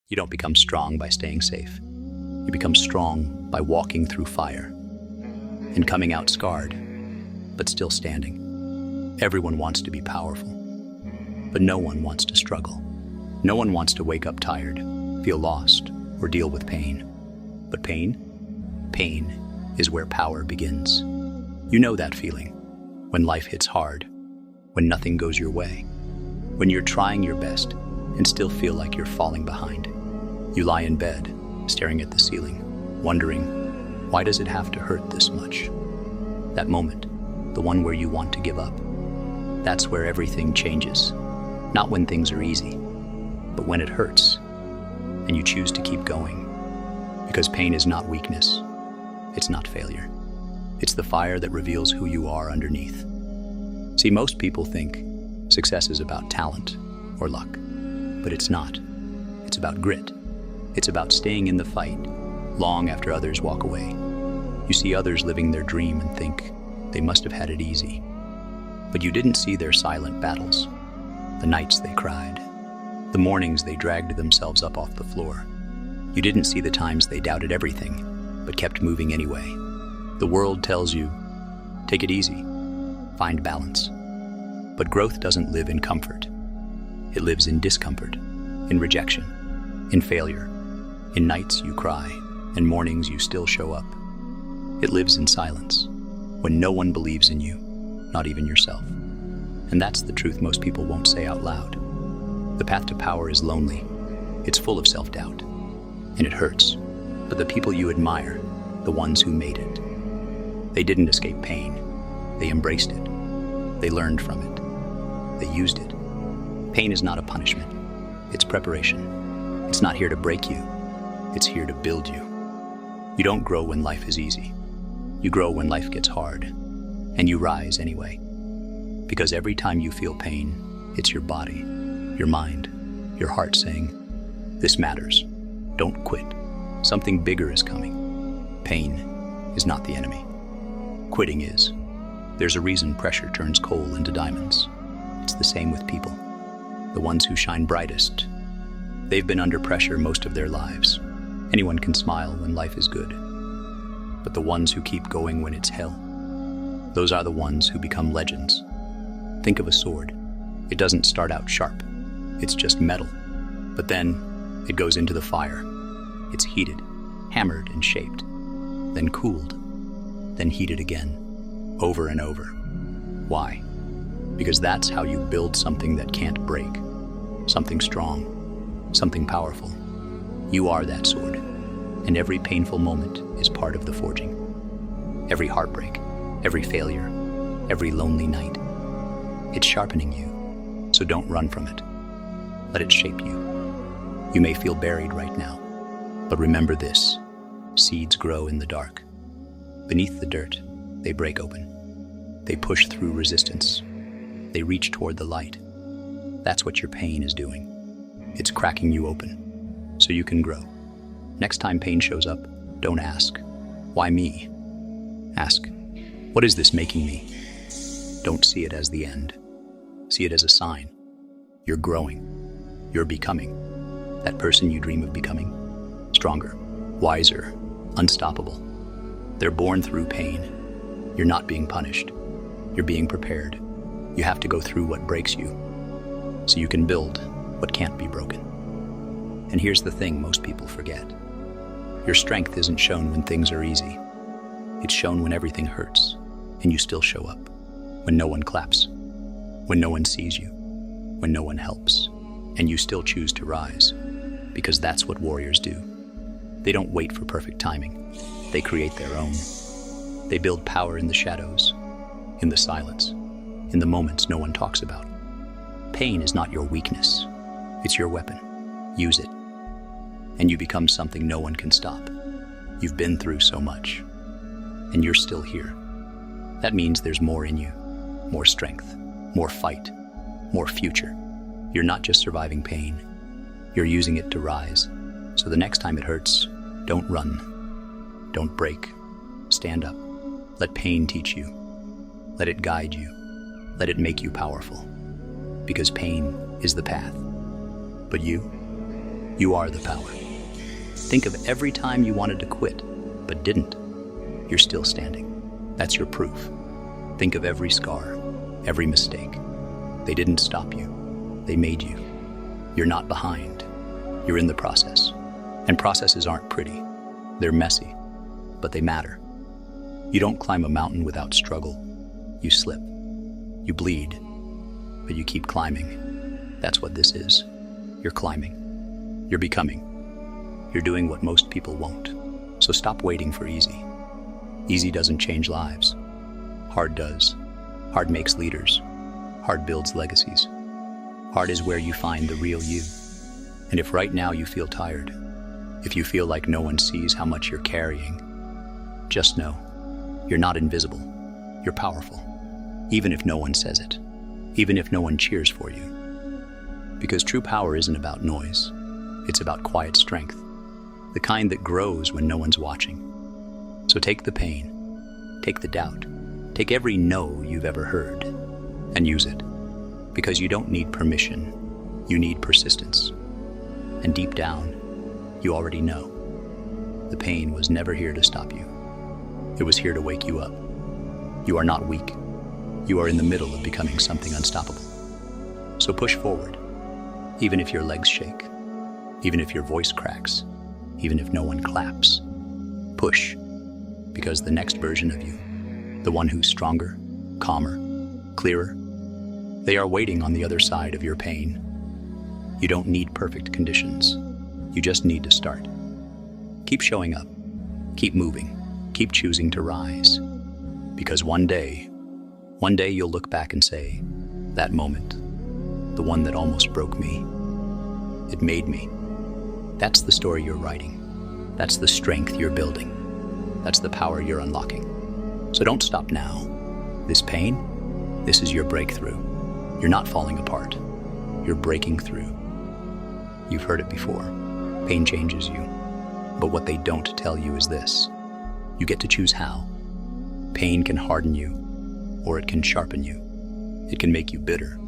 You don't become strong by staying safe. You become strong by walking through fire and coming out scarred, but still standing. Everyone wants to be powerful, but no one wants to struggle. No one wants to wake up tired, feel lost, or deal with pain. But pain is where power begins. You know that feeling, when life hits hard, when nothing goes your way, when you're trying your best and still feel like you're falling behind. You lie in bed, staring at the ceiling, wondering, why does it have to hurt this much? That moment, the one where you want to give up, that's where everything changes. Not when things are easy, but when it hurts, and you choose to keep going. Because pain is not weakness, it's not failure. It's the fire that reveals who you are underneath. See, most people think success is about talent or luck, but it's not. It's about grit. It's about staying in the fight long after others walk away. You see others living their dream and think they must have had it easy. But you didn't see their silent battles, the nights they cried, the mornings they dragged themselves up off the floor. You didn't see the times they doubted everything, but kept moving anyway. The world tells you, take it easy, find balance. But growth doesn't live in comfort. It lives in discomfort, in rejection, in failure, in nights you cry, and mornings you still show up. It lives in silence, when no one believes in you, not even yourself. And that's the truth most people won't say out loud. The path to power is lonely. It's full of self-doubt, and it hurts. But the people you admire, the ones who made it, they didn't escape pain. They embraced it. They learned from it. They used it. Pain is not a punishment. It's preparation. It's not here to break you. It's here to build you. You don't grow when life is easy. You grow when life gets hard, and you rise anyway. Because every time you feel pain, it's your body, your mind, your heart saying, this matters. Don't quit. Something bigger is coming. Pain is not the enemy. Quitting is. There's a reason pressure turns coal into diamonds. It's the same with people. The ones who shine brightest, they've been under pressure most of their lives. Anyone can smile when life is good. But the ones who keep going when it's hell, those are the ones who become legends. Think of a sword. It doesn't start out sharp. It's just metal. But then it goes into the fire. It's heated, hammered and shaped, then cooled, then heated again, over and over. Why? Because that's how you build something that can't break, something strong, something powerful. You are that sword, and every painful moment is part of the forging. Every heartbreak, every failure, every lonely night, it's sharpening you, so don't run from it. Let it shape you. You may feel buried right now, but remember this: seeds grow in the dark. Beneath the dirt, they break open. They push through resistance. They reach toward the light. That's what your pain is doing. It's cracking you open, so you can grow. Next time pain shows up, don't ask, why me? Ask, what is this making me? Don't see it as the end. See it as a sign. You're growing. You're becoming that person you dream of becoming. Stronger, wiser, unstoppable. They're born through pain. You're not being punished. You're being prepared. You have to go through what breaks you, so you can build what can't be broken. And here's the thing most people forget. Your strength isn't shown when things are easy. It's shown when everything hurts, and you still show up. When no one claps, when no one sees you, when no one helps, and you still choose to rise, because that's what warriors do. They don't wait for perfect timing. They create their own. They build power in the shadows, in the silence, in the moments no one talks about. Pain is not your weakness. It's your weapon. Use it, and you become something no one can stop. You've been through so much, and you're still here. That means there's more in you, more strength, more fight, more future. You're not just surviving pain. You're using it to rise. So the next time it hurts, don't run. Don't break. Stand up. Let pain teach you. Let it guide you. Let it make you powerful. Because pain is the path. But you You are the power. Think of every time you wanted to quit, but didn't. You're still standing. That's your proof. Think of every scar, every mistake. They didn't stop you. They made you. You're not behind. You're in the process. And processes aren't pretty. They're messy, but they matter. You don't climb a mountain without struggle. You slip. You bleed, but you keep climbing. That's what this is. You're climbing. You're becoming. You're doing what most people won't. So stop waiting for easy. Easy doesn't change lives. Hard does. Hard makes leaders. Hard builds legacies. Hard is where you find the real you. And if right now you feel tired, if you feel like no one sees how much you're carrying, just know, you're not invisible. You're powerful. Even if no one says it. Even if no one cheers for you. Because true power isn't about noise. It's about quiet strength. The kind that grows when no one's watching. So take the pain. Take the doubt. Take every no you've ever heard and use it. Because you don't need permission. You need persistence. And deep down, you already know. The pain was never here to stop you. It was here to wake you up. You are not weak. You are in the middle of becoming something unstoppable. So push forward, even if your legs shake, even if your voice cracks, even if no one claps. Push, because the next version of you, the one who's stronger, calmer, clearer, they are waiting on the other side of your pain. You don't need perfect conditions. You just need to start. Keep showing up. Keep moving. Keep choosing to rise. Because one day you'll look back and say, that moment, the one that almost broke me, it made me. That's the story you're writing. That's the strength you're building. That's the power you're unlocking. So don't stop now. This pain, this is your breakthrough. You're not falling apart. You're breaking through. You've heard it before. Pain changes you. But what they don't tell you is this. You get to choose how. Pain can harden you, or it can sharpen you. It can make you bitter,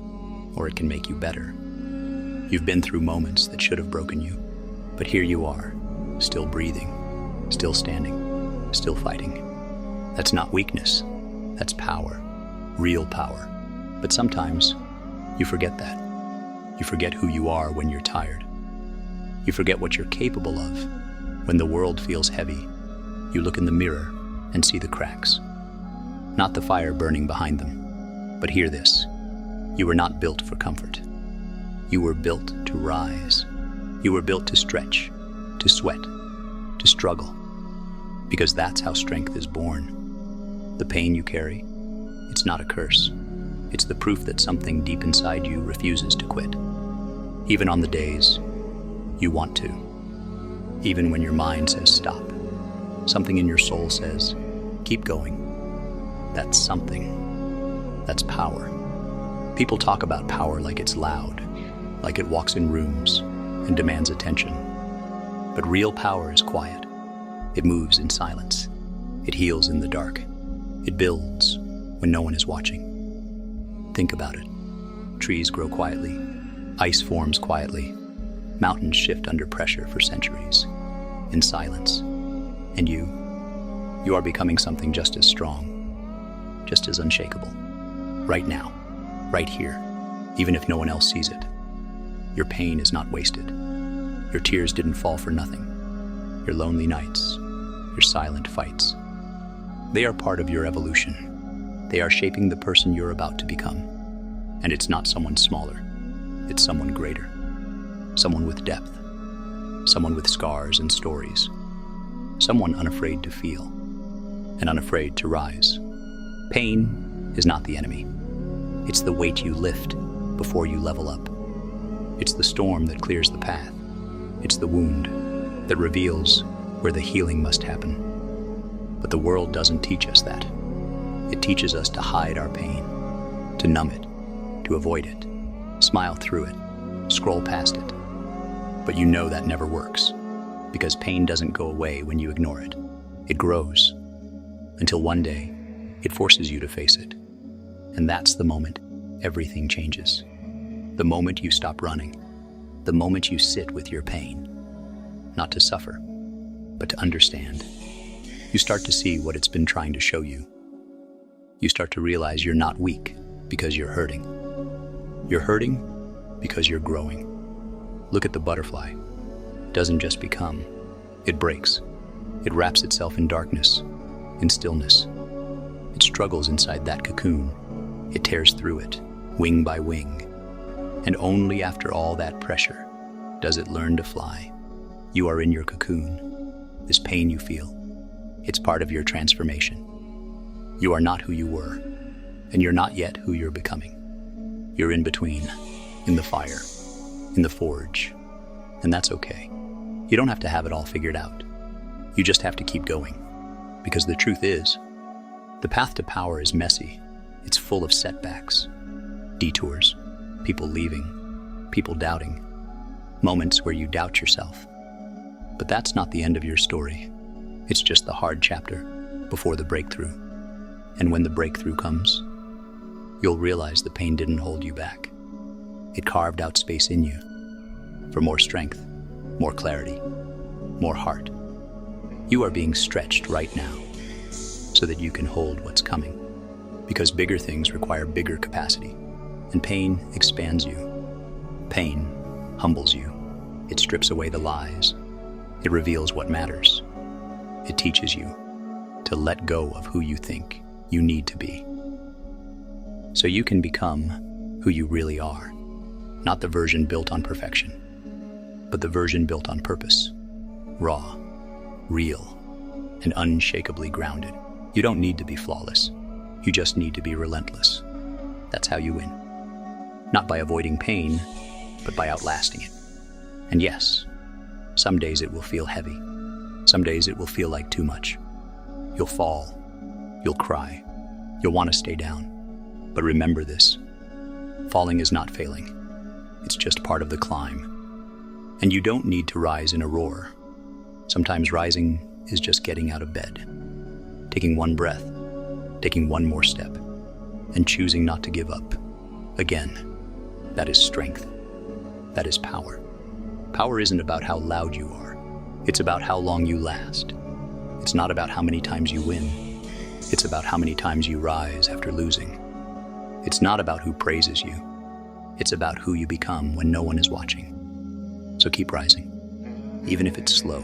or it can make you better. You've been through moments that should have broken you, but here you are, still breathing, still standing, still fighting. That's not weakness. That's power, real power. But sometimes you forget that. You forget who you are when you're tired. You forget what you're capable of. When the world feels heavy, you look in the mirror and see the cracks. Not the fire burning behind them. But hear this. You were not built for comfort. You were built to rise. You were built to stretch, to sweat, to struggle. Because that's how strength is born. The pain you carry, it's not a curse. It's the proof that something deep inside you refuses to quit. Even on the days you want to. Even when your mind says stop. Something in your soul says, keep going. That's something. That's power. People talk about power like it's loud, like it walks in rooms and demands attention. But real power is quiet. It moves in silence. It heals in the dark. It builds when no one is watching. Think about it. Trees grow quietly. Ice forms quietly. Mountains shift under pressure for centuries, in silence. And you are becoming something just as strong, just as unshakable. Right now, right here, even if no one else sees it. Your pain is not wasted. Your tears didn't fall for nothing. Your lonely nights, your silent fights. They are part of your evolution. They are shaping the person you're about to become. And it's not someone smaller. It's someone greater. Someone with depth. Someone with scars and stories. Someone unafraid to feel. And unafraid to rise. Pain is not the enemy. It's the weight you lift before you level up. It's the storm that clears the path. It's the wound that reveals where the healing must happen. But the world doesn't teach us that. It teaches us to hide our pain, to numb it, to avoid it, smile through it, scroll past it. But you know that never works, because pain doesn't go away when you ignore it. It grows, until one day, it forces you to face it. And that's the moment everything changes. The moment you stop running. the moment you sit with your pain, not to suffer, but to understand, you start to see what it's been trying to show you. You start to realize you're not weak because you're hurting. You're hurting because you're growing. Look at the butterfly. It doesn't just become, it breaks. It wraps itself in darkness, in stillness. It struggles inside that cocoon. It tears through it, wing by wing. And only after all that pressure does it learn to fly. You are in your cocoon. This pain you feel, it's part of your transformation. You are not who you were, and you're not yet who you're becoming. You're in between, in the fire, in the forge, and that's okay. You don't have to have it all figured out. You just have to keep going, because the truth is, the path to power is messy. It's full of setbacks, detours, people leaving, people doubting, moments where you doubt yourself. But that's not the end of your story. It's just the hard chapter before the breakthrough. And when the breakthrough comes, you'll realize the pain didn't hold you back. It carved out space in you for more strength, more clarity, more heart. You are being stretched right now so that you can hold what's coming, because bigger things require bigger capacity, and pain expands you. Pain humbles you. It strips away the lies. It reveals what matters. It teaches you to let go of who you think you need to be, so you can become who you really are, not the version built on perfection, but the version built on purpose, raw, real, and unshakably grounded. You don't need to be flawless. You just need to be relentless. That's how you win. Not by avoiding pain, but by outlasting it. And yes, some days it will feel heavy. Some days it will feel like too much. You'll fall. You'll cry. You'll want to stay down. But remember this. Falling is not failing. It's just part of the climb. And you don't need to rise in a roar. Sometimes rising is just getting out of bed, taking one breath, taking one more step, and choosing not to give up. Again, that is strength. That is power. Power isn't about how loud you are. It's about how long you last. It's not about how many times you win. It's about how many times you rise after losing. It's not about who praises you. It's about who you become when no one is watching. So keep rising, even if it's slow,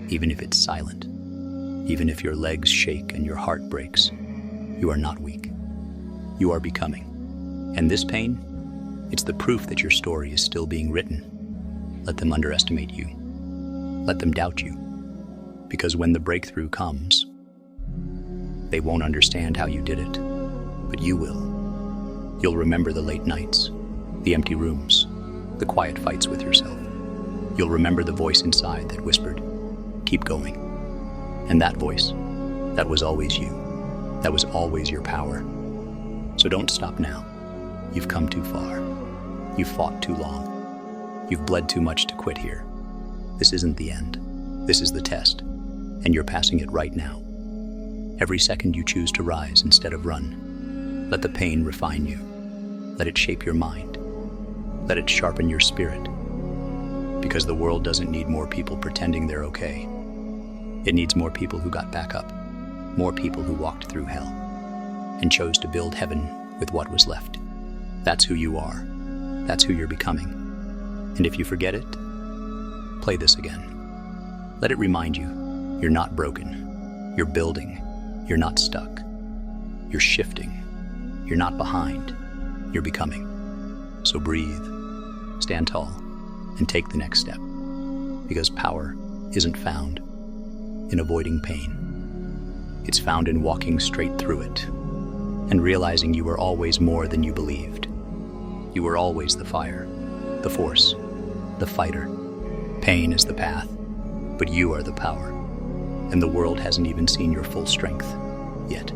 even if it's silent, even if your legs shake and your heart breaks. You are not weak. You are becoming. And this pain, it's the proof that your story is still being written. Let them underestimate you. Let them doubt you. Because when the breakthrough comes, they won't understand how you did it, but you will. You'll remember the late nights, the empty rooms, the quiet fights with yourself. You'll remember the voice inside that whispered, "Keep going." And that voice, that was always you. That was always your power. So don't stop now. You've come too far. You've fought too long. You've bled too much to quit here. This isn't the end. This is the test, and you're passing it right now. Every second you choose to rise instead of run, let the pain refine you. Let it shape your mind. Let it sharpen your spirit. Because the world doesn't need more people pretending they're okay. It needs more people who got back up, more people who walked through hell, and chose to build heaven with what was left. That's who you are. That's who you're becoming. And if you forget it, play this again. Let it remind you, you're not broken. You're building. You're not stuck. You're shifting. You're not behind. You're becoming. So breathe, stand tall, and take the next step. Because power isn't found in avoiding pain. It's found in walking straight through it and realizing you were always more than you believed. You were always the fire, the force, the fighter. Pain is the path, but you are the power. And the world hasn't even seen your full strength yet.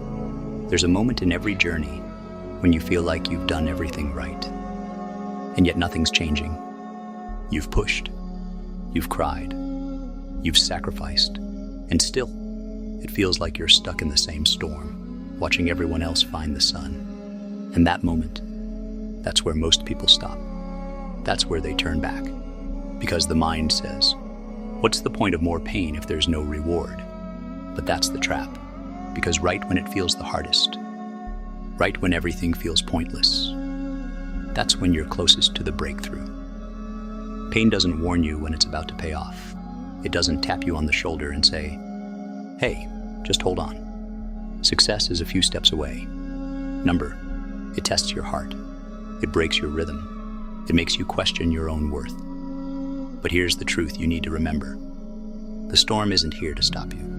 There's a moment in every journey when you feel like you've done everything right, and yet nothing's changing. You've pushed, you've cried, you've sacrificed, and still, it feels like you're stuck in the same storm, watching everyone else find the sun. And that moment, that's where most people stop. That's where they turn back. Because the mind says, what's the point of more pain if there's no reward? But that's the trap. Because right when it feels the hardest, right when everything feels pointless, that's when you're closest to the breakthrough. Pain doesn't warn you when it's about to pay off. It doesn't tap you on the shoulder and say, hey, just hold on. Success is a few steps away. Number, it tests your heart. It breaks your rhythm. It makes you question your own worth. But here's the truth you need to remember. The storm isn't here to stop you.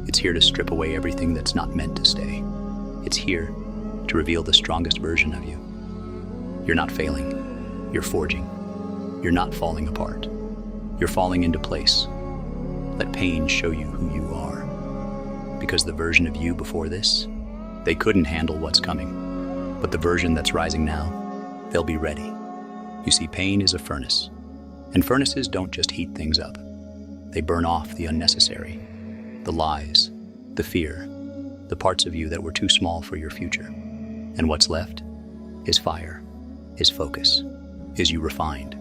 It's here to strip away everything that's not meant to stay. It's here to reveal the strongest version of you. You're not failing. You're forging. You're not falling apart. You're falling into place. Let pain show you who you are. Because the version of you before this, they couldn't handle what's coming. But the version that's rising now, they'll be ready. You see, pain is a furnace. And furnaces don't just heat things up. They burn off the unnecessary, the lies, the fear, the parts of you that were too small for your future. And what's left is fire, is focus, is you refined.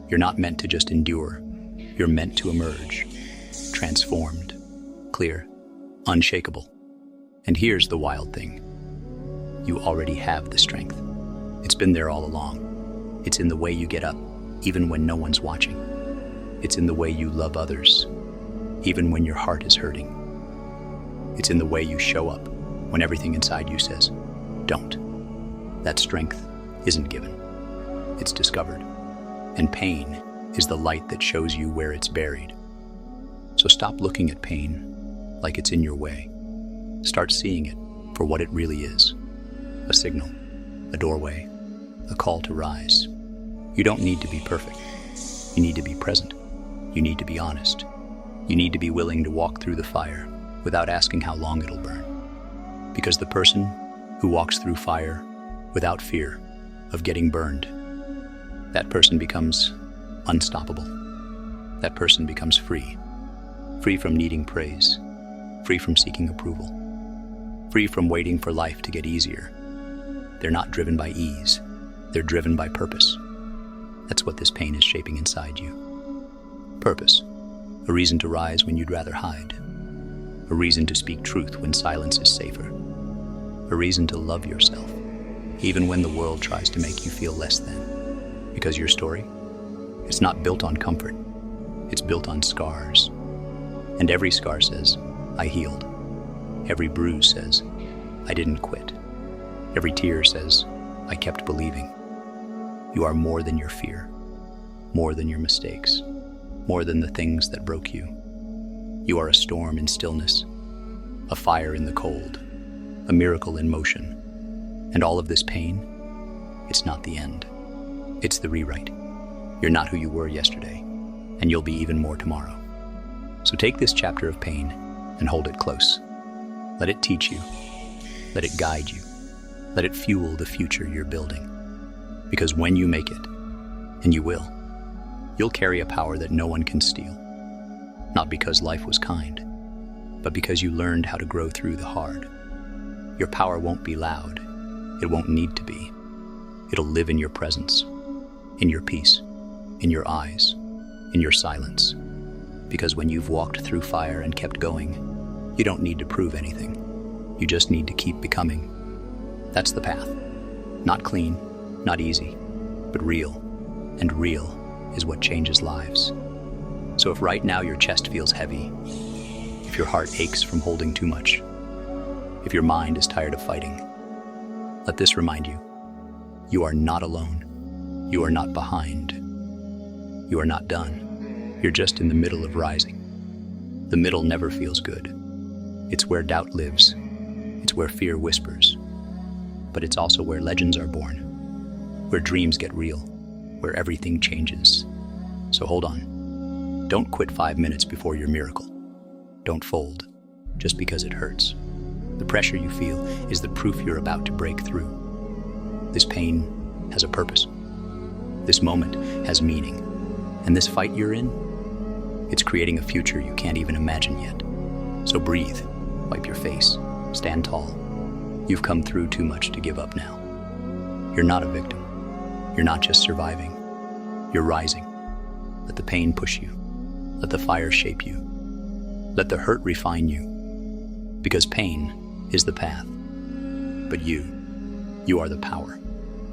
You're not meant to just endure. You're meant to emerge, transformed, clear, unshakable. And here's the wild thing. You already have the strength. It's been there all along. It's in the way you get up, even when no one's watching. It's in the way you love others, even when your heart is hurting. It's in the way you show up when everything inside you says, don't. That strength isn't given. It's discovered. And pain is the light that shows you where it's buried. So stop looking at pain like it's in your way. Start seeing it for what it really is. A signal, a doorway, a call to rise. You don't need to be perfect. You need to be present. You need to be honest. You need to be willing to walk through the fire without asking how long it'll burn. Because the person who walks through fire without fear of getting burned, that person becomes unstoppable. That person becomes free. Free from needing praise. Free from seeking approval. Free from waiting for life to get easier. They're not driven by ease. They're driven by purpose. That's what this pain is shaping inside you. Purpose. A reason to rise when you'd rather hide. A reason to speak truth when silence is safer. A reason to love yourself, even when the world tries to make you feel less than. Because your story, it's not built on comfort. It's built on scars. And every scar says, I healed. Every bruise says, I didn't quit. Every tear says, I kept believing. You are more than your fear, more than your mistakes, more than the things that broke you. You are a storm in stillness, a fire in the cold, a miracle in motion. And all of this pain, it's not the end. It's the rewrite. You're not who you were yesterday, and you'll be even more tomorrow. So take this chapter of pain and hold it close. Let it teach you. Let it guide you. Let it fuel the future you're building. Because when you make it, and you will, you'll carry a power that no one can steal. Not because life was kind, but because you learned how to grow through the hard. Your power won't be loud. It won't need to be. It'll live in your presence, in your peace, in your eyes, in your silence. Because when you've walked through fire and kept going, you don't need to prove anything. You just need to keep becoming. That's the path. Not clean, not easy, but real. And real is what changes lives. So if right now your chest feels heavy, if your heart aches from holding too much, if your mind is tired of fighting, let this remind you, you are not alone. You are not behind. You are not done. You're just in the middle of rising. The middle never feels good. It's where doubt lives. It's where fear whispers. But it's also where legends are born, where dreams get real, where everything changes. So hold on. Don't quit 5 minutes before your miracle. Don't fold, just because it hurts. The pressure you feel is the proof you're about to break through. This pain has a purpose. This moment has meaning. And this fight you're in, it's creating a future you can't even imagine yet. So breathe, wipe your face, stand tall. You've come through too much to give up now. You're not a victim. You're not just surviving. You're rising. Let the pain push you. Let the fire shape you. Let the hurt refine you. Because pain is the path. But you are the power.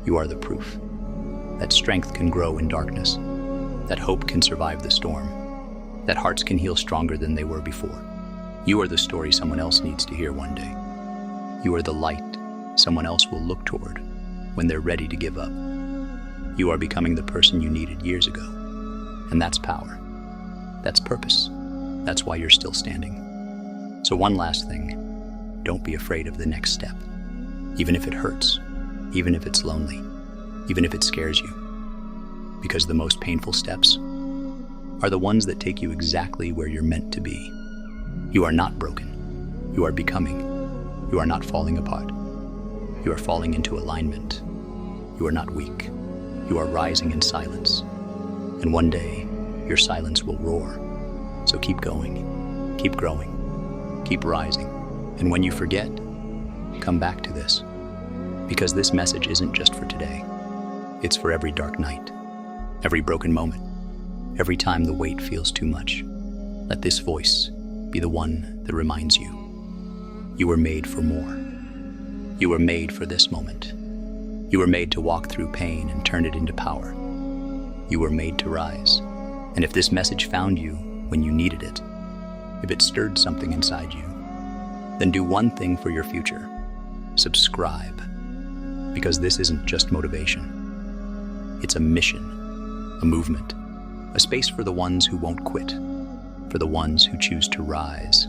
You are the proof. That strength can grow in darkness. That hope can survive the storm. That hearts can heal stronger than they were before. You are the story someone else needs to hear one day. You are the light someone else will look toward when they're ready to give up. You are becoming the person you needed years ago. And that's power. That's purpose. That's why you're still standing. So one last thing, don't be afraid of the next step. Even if it hurts, even if it's lonely, even if it scares you. Because the most painful steps are the ones that take you exactly where you're meant to be. You are not broken. You are becoming. You are not falling apart. You are falling into alignment. You are not weak. You are rising in silence. And one day, your silence will roar. So keep going, keep growing, keep rising. And when you forget, come back to this. Because this message isn't just for today. It's for every dark night, every broken moment, every time the weight feels too much. Let this voice be the one that reminds you. You were made for more. You were made for this moment. You were made to walk through pain and turn it into power. You were made to rise. And if this message found you when you needed it, if it stirred something inside you, then do one thing for your future. Subscribe. Because this isn't just motivation. It's a mission, a movement, a space for the ones who won't quit, for the ones who choose to rise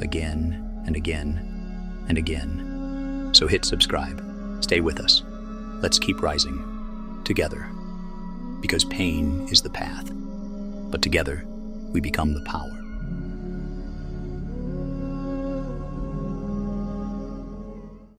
again and again and again. So hit subscribe. Stay with us. Let's keep rising together. Because pain is the path, but together we become the power.